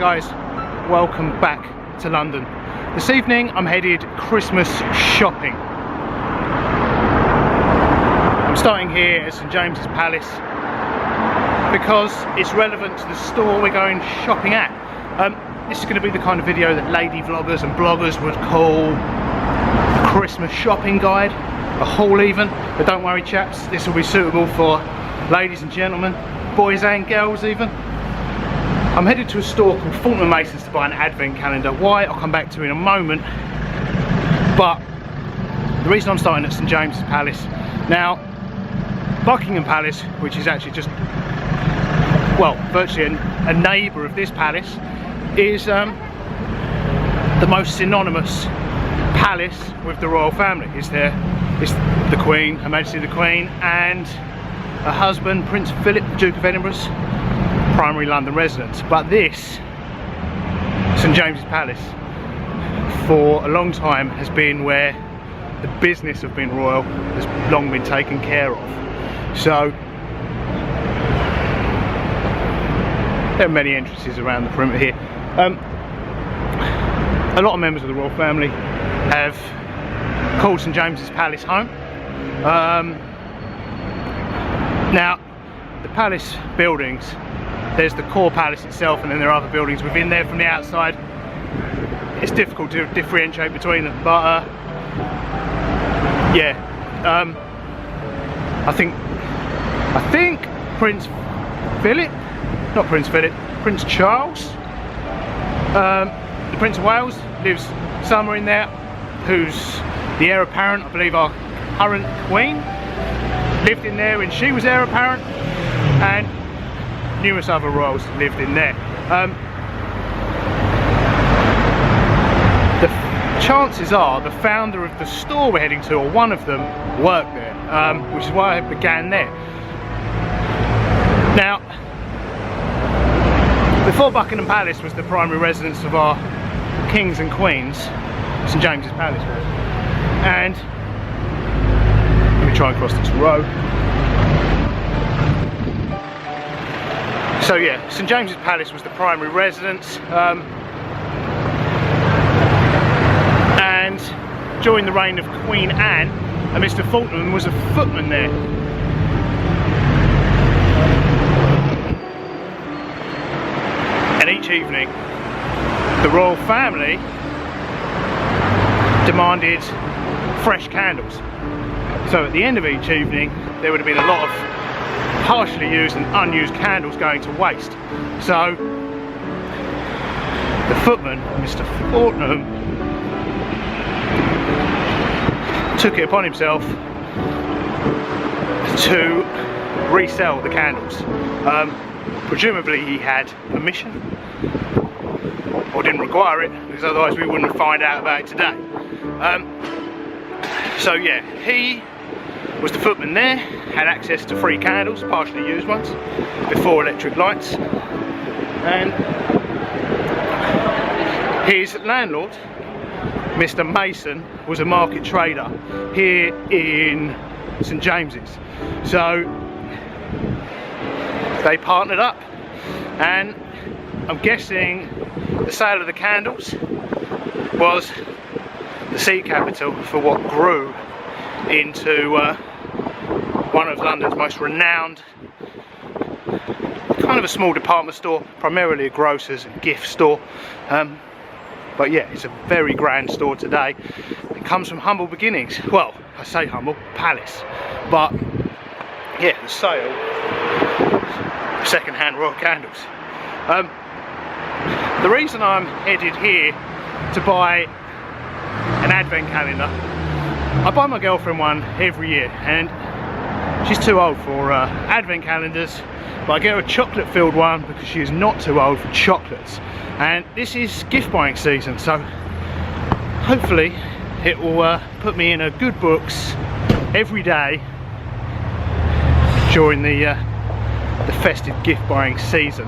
guys, welcome back to London. This evening I'm headed Christmas shopping. I'm starting here at St James's Palace because it's relevant to the store we're going shopping at. This is going to be the kind of video that lady vloggers and bloggers would call a Christmas shopping guide, a haul even, but don't worry chaps, this will be suitable for ladies and gentlemen, boys and girls even. I'm headed to a store called Fortnum and Mason's to buy an advent calendar. Why, I'll come back to in a moment. But the reason I'm starting at St James's Palace, now Buckingham Palace, which is actually just, well, virtually a neighbour of this palace, is the most synonymous palace with the royal family. It's the Queen, Her Majesty the Queen, and her husband, Prince Philip, Duke of Edinburgh's primary London residence. But this, St James's Palace, for a long time has been where the business of being royal has long been taken care of. So there are many entrances around the perimeter here. A lot of members of the royal family have called St James's Palace home. Now the palace buildings, there's the core palace itself and then there are other buildings within there from the outside. It's difficult to differentiate between them, but yeah, I think Prince Philip, not Prince Philip, Prince Charles, the Prince of Wales lives somewhere in there, who's the heir apparent. I believe our current Queen lived in there when she was heir apparent, and numerous other royals lived in there. The chances are the founder of the store we're heading to, or one of them, worked there, which is why I began there. Now, before Buckingham Palace was the primary residence of our kings and queens, St James's Palace was. And let me try and cross this road. So yeah, St James's Palace was the primary residence, and during the reign of Queen Anne, Mr Fortnum was a footman there. And each evening, the royal family demanded fresh candles. So at the end of each evening, there would have been a lot of partially used and unused candles going to waste. So the footman, Mr Fortnum, took it upon himself to resell the candles. Presumably he had permission, or didn't require it, because otherwise we wouldn't find out about it today. So yeah, he was the footman there, had access to free candles, partially used ones, before electric lights, and his landlord, Mr Mason, was a market trader here in St James's. So they partnered up, and I'm guessing the sale of the candles was the seed capital for what grew into one of London's most renowned, kind of a small department store, primarily a grocer's and gift store. But yeah, it's a very grand store today. It comes from humble beginnings. Well, I say humble, palace. But yeah, the sale, second-hand royal candles. The reason I'm headed here to buy an advent calendar, I buy my girlfriend one every year, and she's too old for advent calendars, but I get her a chocolate filled one because she is not too old for chocolates. And this is gift buying season, so hopefully it will put me in a good books every day during the festive gift buying season.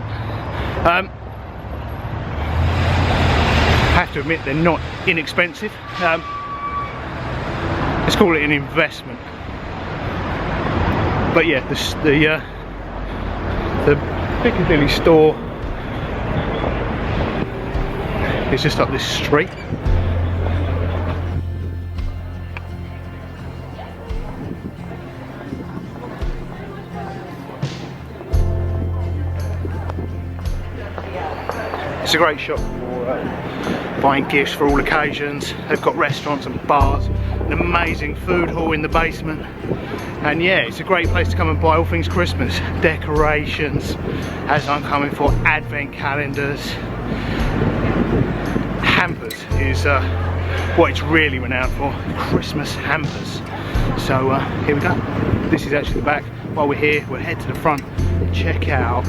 I have to admit they're not inexpensive. Let's call it an investment. But yeah, the Piccadilly store is just up this street. It's a great shop for buying gifts for all occasions. They've got restaurants and bars, an amazing food hall in the basement, and yeah, it's a great place to come and buy all things Christmas. Decorations, as I'm coming for, advent calendars. Hampers is what it's really renowned for, Christmas hampers. So here we go. This is actually the back. While we're here, we'll head to the front and check out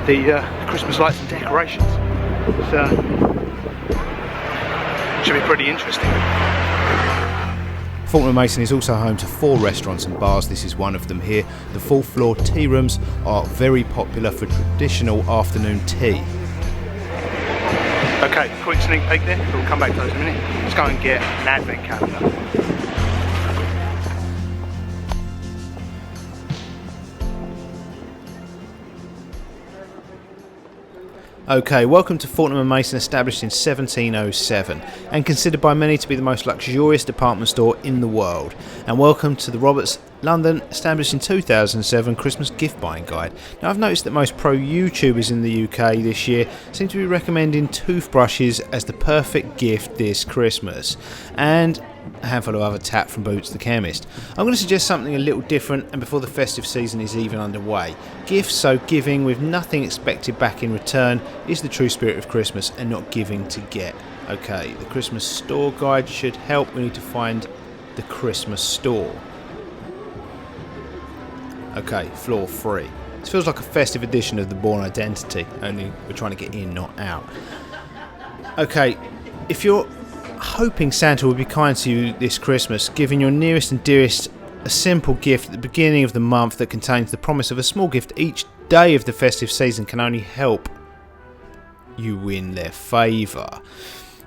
the Christmas lights and decorations. So should be pretty interesting. Fortnum and Mason is also home to 4 restaurants and bars. This is one of them here. The 4th floor tea rooms are very popular for traditional afternoon tea. Okay, quick sneak peek there, we'll come back to those in a minute. Let's go and get an advent calendar. Okay, welcome to Fortnum and Mason, established in 1707 and considered by many to be the most luxurious department store in the world. And welcome to the Roberts London, established in 2007 Christmas gift buying guide. Now, I've noticed that most pro YouTubers in the UK this year seem to be recommending toothbrushes as the perfect gift this Christmas, and a handful of other tap from Boots the Chemist. I'm going to suggest something a little different, and before the festive season is even underway. Gifts, so giving with nothing expected back in return, is the true spirit of Christmas, and not giving to get. Okay, the Christmas store guide should help. We need to find the Christmas store. Okay, floor 3. This feels like a festive edition of the Bourne Identity, only we're trying to get in, not out. Okay, if you're hoping Santa will be kind to you this Christmas, giving your nearest and dearest a simple gift at the beginning of the month that contains the promise of a small gift each day of the festive season can only help you win their favour.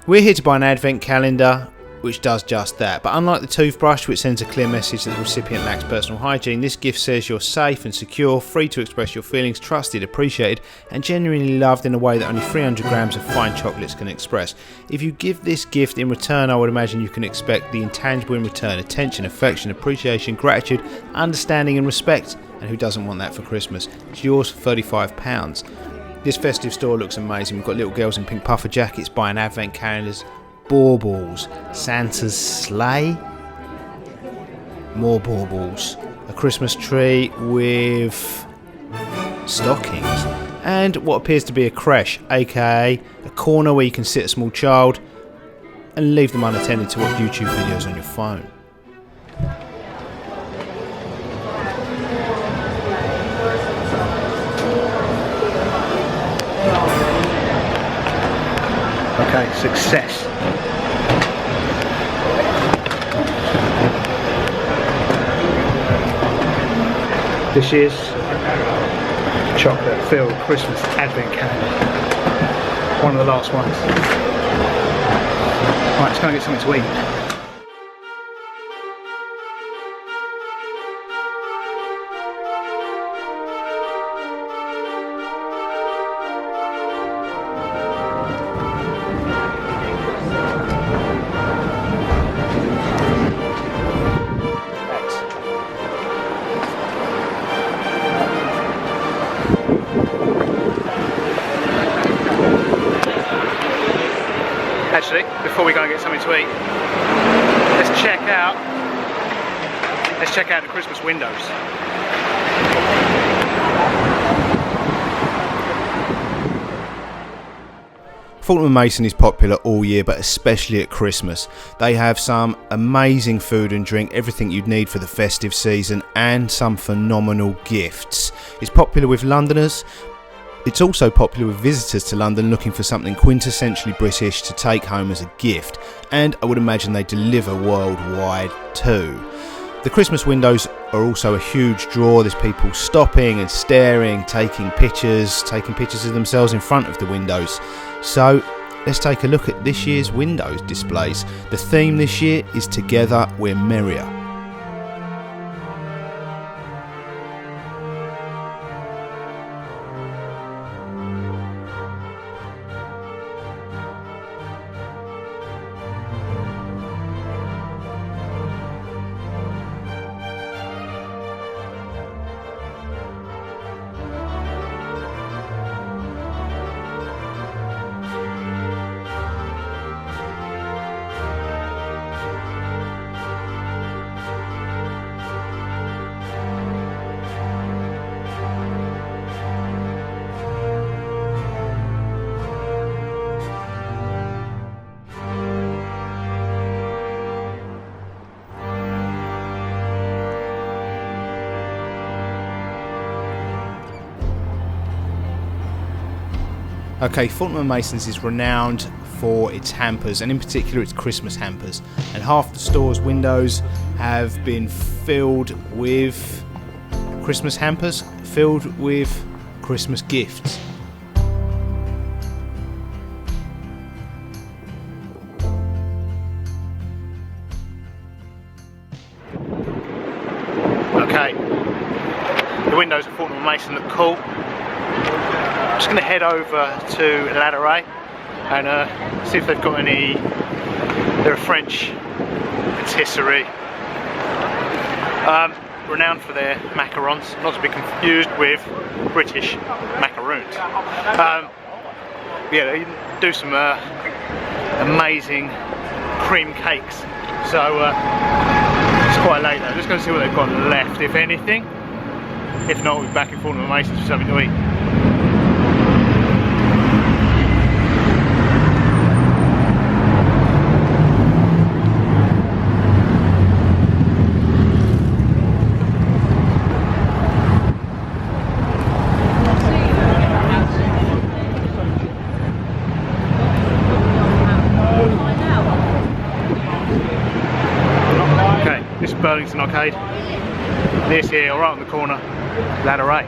We're here to buy an advent calendar which does just that, but unlike the toothbrush, which sends a clear message that the recipient lacks personal hygiene, this gift says you're safe and secure, free to express your feelings, trusted, appreciated and genuinely loved in a way that only 300 grams of fine chocolates can express. If you give this gift in return, I would imagine you can expect the intangible in return: attention, affection, appreciation, gratitude, understanding and respect. And who doesn't want that for Christmas? It's yours for £35. This festive store looks amazing. We've got little girls in pink puffer jackets buying advent calendars, baubles, Santa's sleigh, more baubles, a Christmas tree with stockings, and what appears to be a creche, aka a corner where you can sit a small child and leave them unattended to watch YouTube videos on your phone. Okay, success. This is chocolate-filled Christmas advent calendar. One of the last ones. Right, let's go and get something to eat. Actually, before we go and get something to eat, let's check out the Christmas windows. Fortnum and Mason is popular all year, but especially at Christmas. They have some amazing food and drink, everything you'd need for the festive season, and some phenomenal gifts. It's popular with Londoners. It's also popular with visitors to London looking for something quintessentially British to take home as a gift, and I would imagine they deliver worldwide too. The Christmas windows are also a huge draw. There's people stopping and staring, taking pictures of themselves in front of the windows. So let's take a look at this year's windows displays. The theme this year is Together We're Merrier. Okay, Fortnum and Mason's is renowned for its hampers, and in particular its Christmas hampers. And half the store's windows have been filled with Christmas hampers, filled with Christmas gifts. Okay, the windows of Fortnum and Mason look cool. I'm just going to head over to Ladder A and see if they've got any. They're a French patisserie, renowned for their macarons, not to be confused with British macaroons. Yeah, they do some amazing cream cakes. So it's quite late though. Just going to see what they've got left, if anything. If not, we'll be back in Fortnum and Mason's for something to eat. This is Burlington Arcade. This here, right on the corner, Ladder A.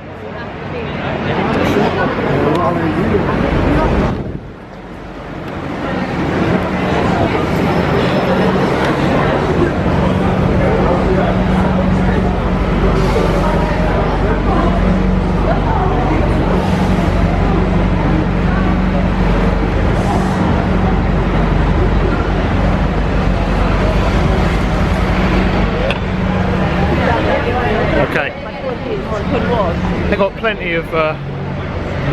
They've got plenty of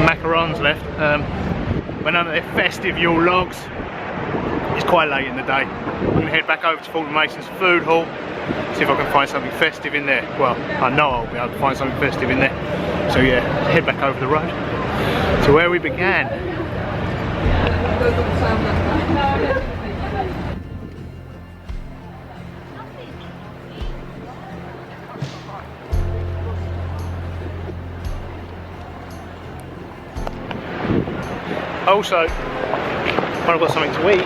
macarons left, but none of their festive Yule logs. It's quite late in the day. I'm going to head back over to Fortnum Mason's food hall, see if I can find something festive in there. Well, I know I'll be able to find something festive in there. So yeah, head back over the road to where we began. Also, when I've got something to eat,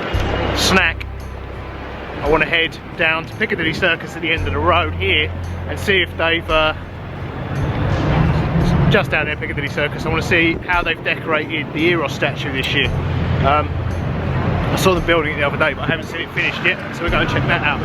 snack, I want to head down to Piccadilly Circus at the end of the road here and see if they've, just down there Piccadilly Circus, I want to see how they've decorated the Eros statue this year. I saw them building it the other day, but I haven't seen it finished yet, so we're going to check that out.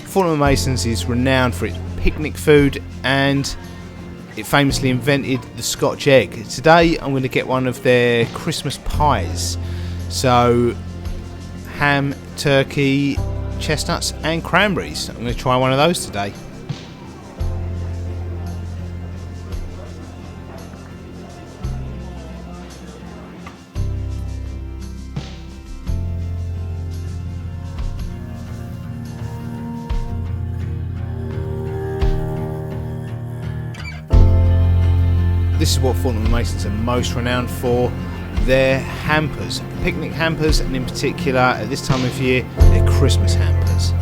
Fortnum and Mason's is renowned for its picnic food, and it famously invented the Scotch egg. Today I'm going to get one of their Christmas pies. So ham, turkey, chestnuts and cranberries. I'm going to try one of those today. This is what Fortnum and Mason's are most renowned for, their hampers, picnic hampers, and in particular at this time of year, their Christmas hampers.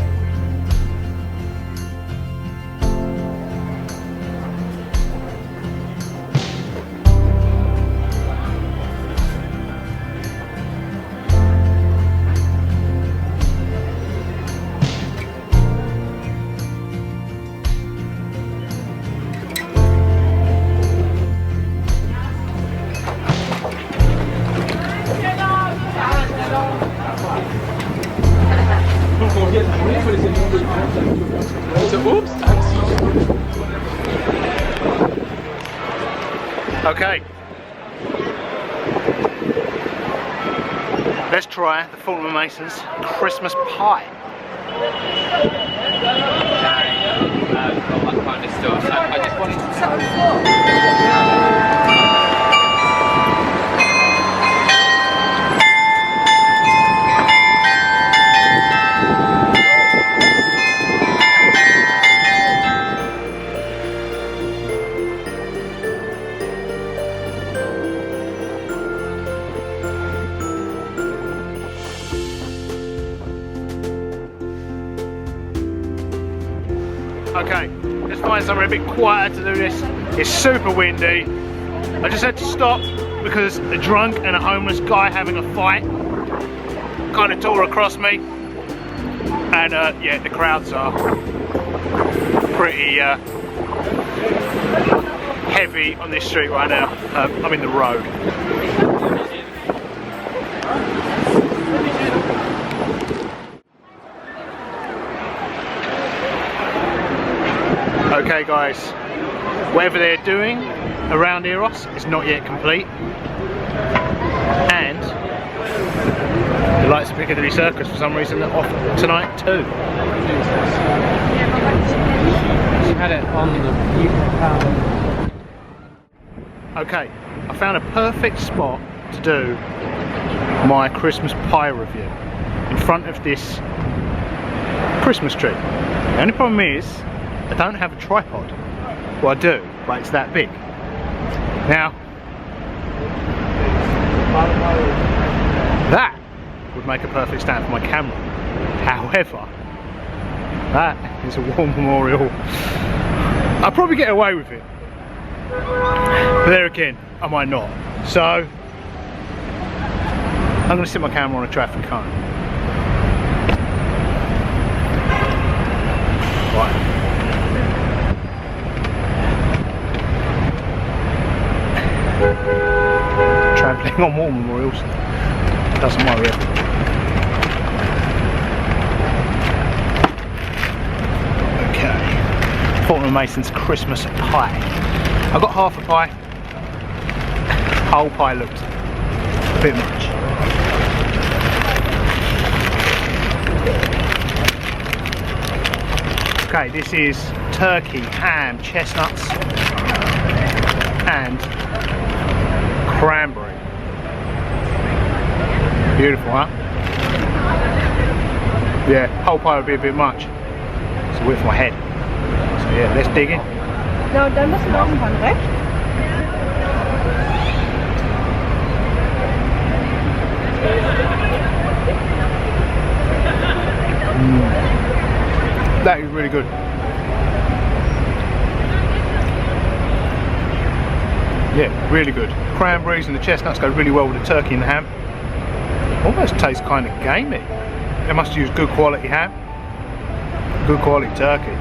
Okay. Let's try the Fortnum and Mason's Christmas pie. That kind of stuff. I just wanted to Sat on the floor. Okay, let's find somewhere a bit quieter to do this. It's super windy. I just had to stop because a drunk and a homeless guy having a fight kind of tore across me. And yeah, the crowds are pretty heavy on this street right now. I'm in the road. Okay guys, whatever they're doing around Eros is not yet complete, and the lights of Piccadilly Circus for some reason are off tonight too. She had it on the Okay, I found a perfect spot to do my Christmas pie review in front of this Christmas tree. The only problem is I don't have a tripod. Well, I do, but it's that big. Now, that would make a perfect stand for my camera. However, that is a war memorial. I'll probably get away with it. But there again, I might not. So, I'm going to sit my camera on a traffic cone. Right. Trampling on war memorials doesn't worry everyone. Okay, Fortnum and Mason's Christmas pie. I got half a pie. Whole pie looked a bit much. Okay, this is turkey, ham, chestnuts, and cranberry. Beautiful, huh? Yeah, whole pie would be a bit much. It's a width for my head. So yeah, let's dig in. Nou, dan was het dan van rechts. That is really good. Yeah, really good. Cranberries and the chestnuts go really well with the turkey and the ham. Almost tastes kind of gamey. They must use good quality ham, good quality turkey.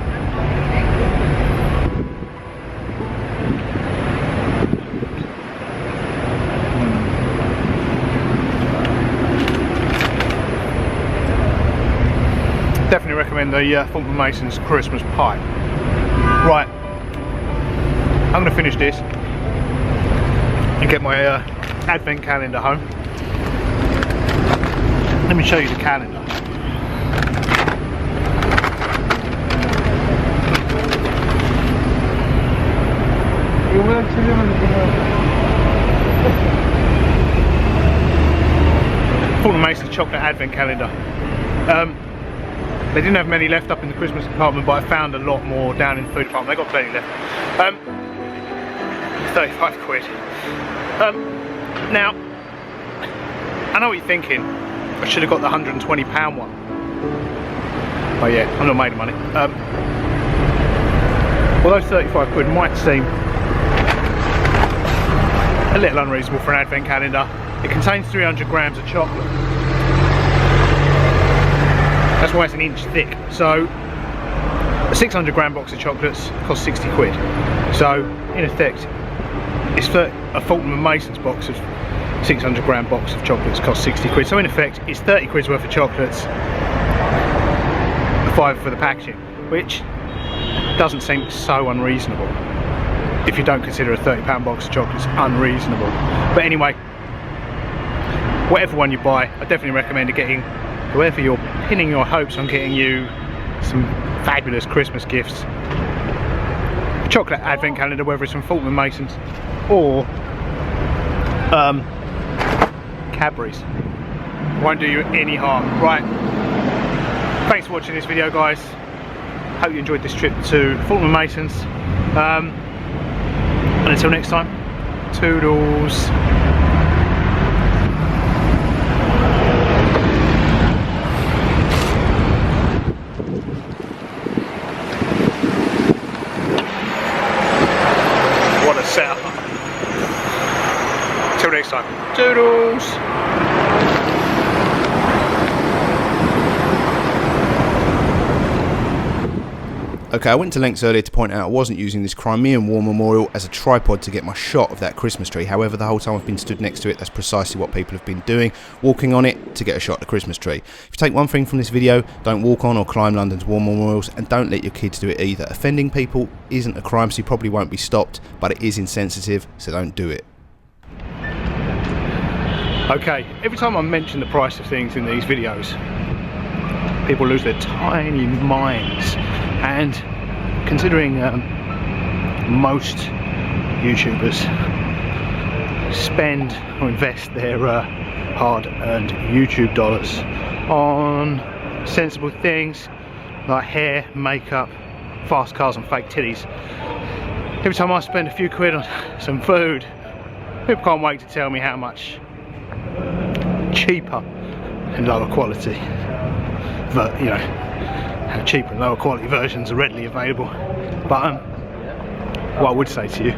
Definitely recommend the Fortnum and Mason's Christmas pie. Right, I'm going to finish this and get my advent calendar home. Let me show you the calendar. Fortnum Mason's chocolate advent calendar. They didn't have many left up in the Christmas department, but I found a lot more down in the food department. They got plenty left. 35 quid. Now, I know what you're thinking. I should have got the £120 one. Oh yeah, I'm not made of money. Although 35 quid might seem a little unreasonable for an advent calendar, it contains 300 grams of chocolate. That's why it's an inch thick. So a 600 gram box of chocolates costs 60 quid. So in effect, it's a Fortnum and Mason's box of 600 gram box of chocolates costs 60 quid. So in effect, it's 30 quid's worth of chocolates, £5 for the packaging, which doesn't seem so unreasonable. if you don't consider a £30 box of chocolates unreasonable. But anyway, whatever one you buy, I definitely recommend getting whoever you're pinning your hopes on getting you some fabulous Christmas gifts. A chocolate advent calendar, whether it's from Fortnum and Mason's or Cadbury's. Won't do you any harm. Right, thanks for watching this video, guys. Hope you enjoyed this trip to Fortnum and Mason's. And until next time, toodles. What a setup. Till next time, toodles. Okay, I went to lengths earlier to point out I wasn't using this Crimean War Memorial as a tripod to get my shot of that Christmas tree. However, the whole time I've been stood next to it, that's precisely what people have been doing, walking on it to get a shot of the Christmas tree. If you take one thing from this video, don't walk on or climb London's war memorials, and don't let your kids do it either. Offending people isn't a crime, so you probably won't be stopped, but it is insensitive, so don't do it. Okay, every time I mention the price of things in these videos, people lose their tiny minds. And considering most YouTubers spend or invest their hard-earned YouTube dollars on sensible things like hair, makeup, fast cars and fake titties, every time I spend a few quid on some food, people can't wait to tell me how much cheaper and lower quality, but you know, how cheaper and lower quality versions are readily available. But what I would say to you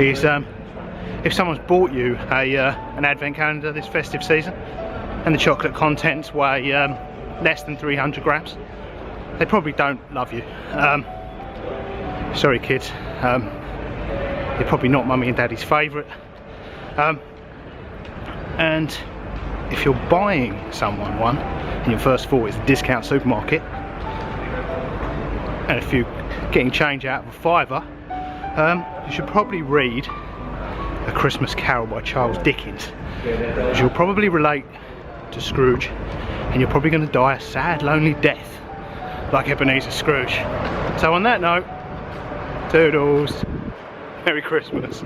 is, if someone's bought you an advent calendar this festive season and the chocolate contents weigh less than 300 grams, they probably don't love you. Sorry kids, you're probably not mummy and daddy's favourite. And if you're buying someone one and your first thought is a discount supermarket, and if you're getting change out of a fiver, you should probably read A Christmas Carol by Charles Dickens, because you'll probably relate to Scrooge and you're probably going to die a sad, lonely death like Ebenezer Scrooge. So on that note, toodles, Merry Christmas.